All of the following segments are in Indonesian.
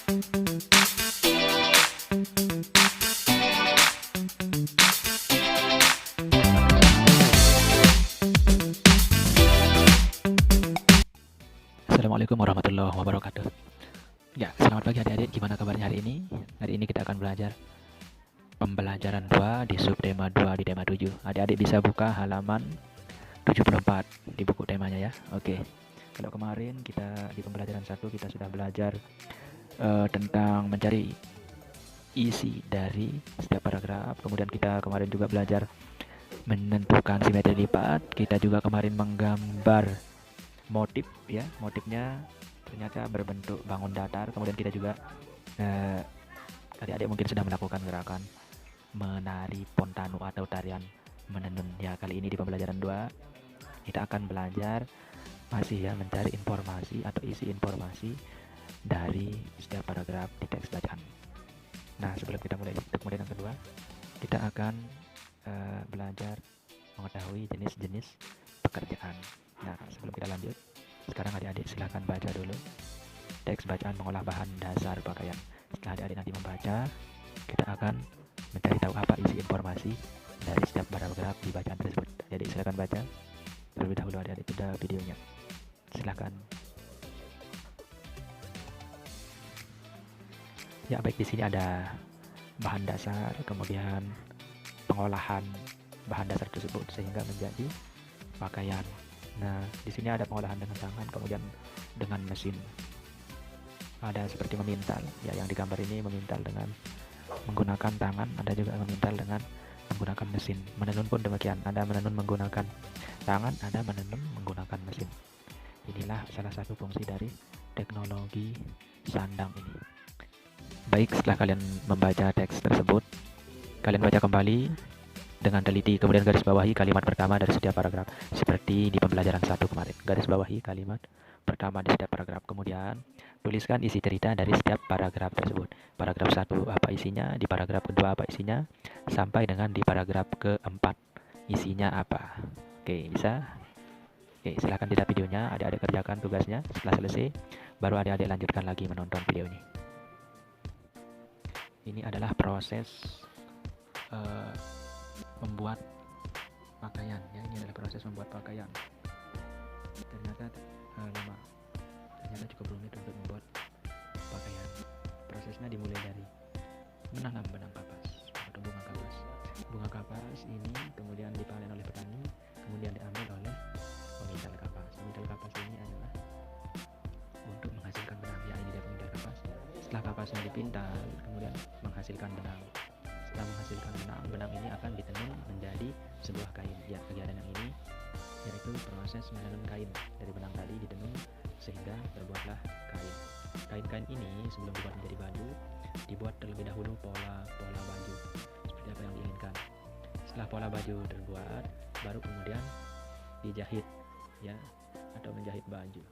Assalamualaikum warahmatullahi wabarakatuh. Ya, selamat pagi adik-adik. Gimana kabarnya hari ini? Hari ini kita akan belajar pembelajaran 2 di subtema 2 di tema 7. Adik-adik bisa buka halaman 74 di buku temanya ya. Oke. Kalau kemarin kita di pembelajaran 1 kita sudah belajar tentang mencari isi dari setiap paragraf. Kemudian kita kemarin juga belajar menentukan simetri lipat. Kita juga kemarin menggambar motif ya, motifnya ternyata berbentuk bangun datar. Kemudian kita juga adik-adik mungkin sudah melakukan gerakan menari pontano atau tarian menenun ya. Kali ini di pembelajaran 2 kita akan belajar masih ya mencari informasi atau isi informasi dari setiap paragraf di teks bacaan. Nah, sebelum kita mulai kemudian yang kedua, kita akan belajar mengetahui jenis-jenis pekerjaan. Nah, sebelum kita lanjut, sekarang adik-adik silahkan baca dulu teks bacaan mengolah bahan dasar pakaian. Setelah adik-adik nanti membaca, kita akan mencari tahu apa isi informasi dari setiap paragraf di bacaan tersebut. Adik-adik silahkan baca terlebih dahulu, adik-adik jeda videonya. Silahkan. Ya, baik, di sini ada bahan dasar, kemudian pengolahan bahan dasar tersebut sehingga menjadi pakaian. Nah, di sini ada pengolahan dengan tangan, kemudian dengan mesin. Ada seperti memintal, ya, yang digambar ini memintal dengan menggunakan tangan, ada juga memintal dengan menggunakan mesin. Menenun pun demikian, ada menenun menggunakan tangan, ada menenun menggunakan mesin. Inilah salah satu fungsi dari teknologi sandang ini. Baik, setelah kalian membaca teks tersebut, kalian baca kembali dengan teliti, kemudian garis bawahi kalimat pertama dari setiap paragraf seperti di pembelajaran 1 kemarin. Garis bawahi kalimat pertama di setiap paragraf, kemudian tuliskan isi cerita dari setiap paragraf tersebut. Paragraf 1 apa isinya, di paragraf kedua apa isinya, sampai dengan di paragraf keempat isinya apa. Oke, bisa? Oke, silahkan tidak videonya, adik-adik kerjakan tugasnya. Setelah selesai, baru adik-adik lanjutkan lagi menonton video ini. Ini adalah proses membuat pakaian ya. Ini adalah proses membuat pakaian. Ternyata lama, ternyata cukup rumit untuk membuat pakaian. Prosesnya dimulai dari menanam benang kapas atau bunga kapas. Bunga kapas ini kemudian dipanen oleh petani, kemudian diambil oleh pemintal kapas. Pemintal kapas ini adalah untuk menghasilkan benang, ya, ini dia pemintal kapas. Setelah kapasnya dipintal, kemudian menghasilkan benang. Setelah menghasilkan benang ini akan ditenun menjadi sebuah kain. Ya, kegiatan yang ini yaitu proses menenun kain. Dari benang tadi ditenun sehingga terbuatlah kain. Kain-kain ini sebelum dibuat menjadi baju, dibuat terlebih dahulu pola baju seperti apa yang diinginkan. Setelah pola baju terbuat, baru kemudian dijahit ya, atau menjahit baju.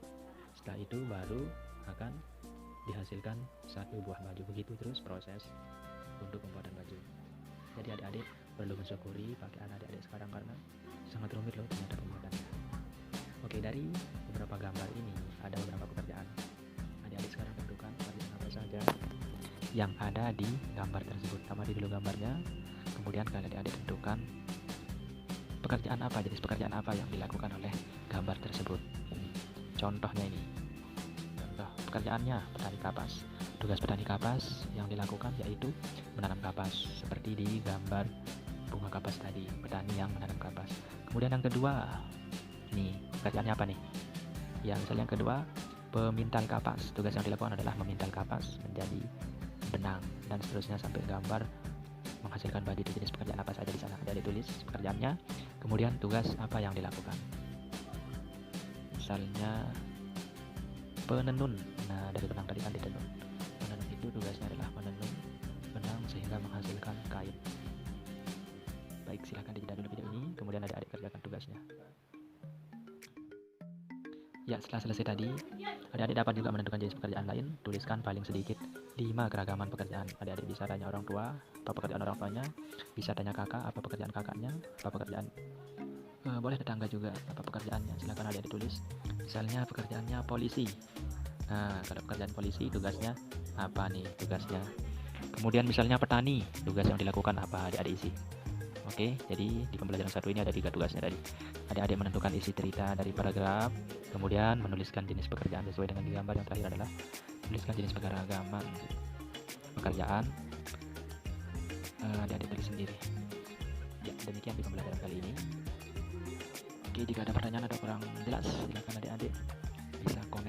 Setelah itu baru akan dihasilkan satu buah baju. Begitu terus proses untuk pembuatan baju. Jadi adik-adik perlu mensyukuri pakaian adik-adik sekarang karena sangat rumit loh ternyata pembuatannya. Oke, dari beberapa gambar ini ada beberapa pekerjaan. Adik-adik sekarang tentukan pekerjaan apa saja yang ada di gambar tersebut. Amati dulu gambarnya, kemudian kalian adik-adik tentukan pekerjaan apa, jenis pekerjaan apa yang dilakukan oleh gambar tersebut. Contohnya ini, contoh pekerjaannya petani kapas. Tugas petani kapas yang dilakukan yaitu menanam kapas seperti di gambar bunga kapas tadi, petani yang menanam kapas. Kemudian yang kedua, nih pekerjaannya apa nih? Ya, misalnya yang kedua, pemintal kapas. Tugas yang dilakukan adalah memintal kapas menjadi benang dan seterusnya sampai gambar menghasilkan baju. Itu jenis pekerjaan apa saja di sana. Ada ditulis pekerjaannya. Kemudian tugas apa yang dilakukan. Misalnya penenun. Nah, dari benang tadi kan ditenun. Penenun itu tugasnya adalah menenun benang sehingga menghasilkan kain. Baik, silahkan dijeda dulu video ini, kemudian adik-adik kerjakan tugasnya. Ya, setelah selesai tadi, adik-adik dapat juga menentukan jenis pekerjaan lain. Tuliskan paling sedikit 5 keragaman pekerjaan. Adik-adik bisa tanya orang tua, apa pekerjaan orang tuanya, bisa tanya kakak, apa pekerjaan kakaknya, apa pekerjaan boleh tetangga juga, apa pekerjaannya. Silahkan adik-adik tulis. Misalnya pekerjaannya polisi. Nah, kalau pekerjaan polisi tugasnya apa nih tugasnya? Kemudian misalnya petani, tugas yang dilakukan apa? Adik-adik isi. Oke, jadi di pembelajaran satu ini ada 3 tugasnya tadi. Adik-adik menentukan isi cerita dari paragraf, kemudian menuliskan jenis pekerjaan sesuai dengan gambar. Yang terakhir adalah menuliskan jenis pekerjaan. Adik-adik tulis sendiri. Ya, demikian di pembelajaran kali ini. Oke, jika ada pertanyaan atau kurang jelas, silakan adik-adik bisa komen.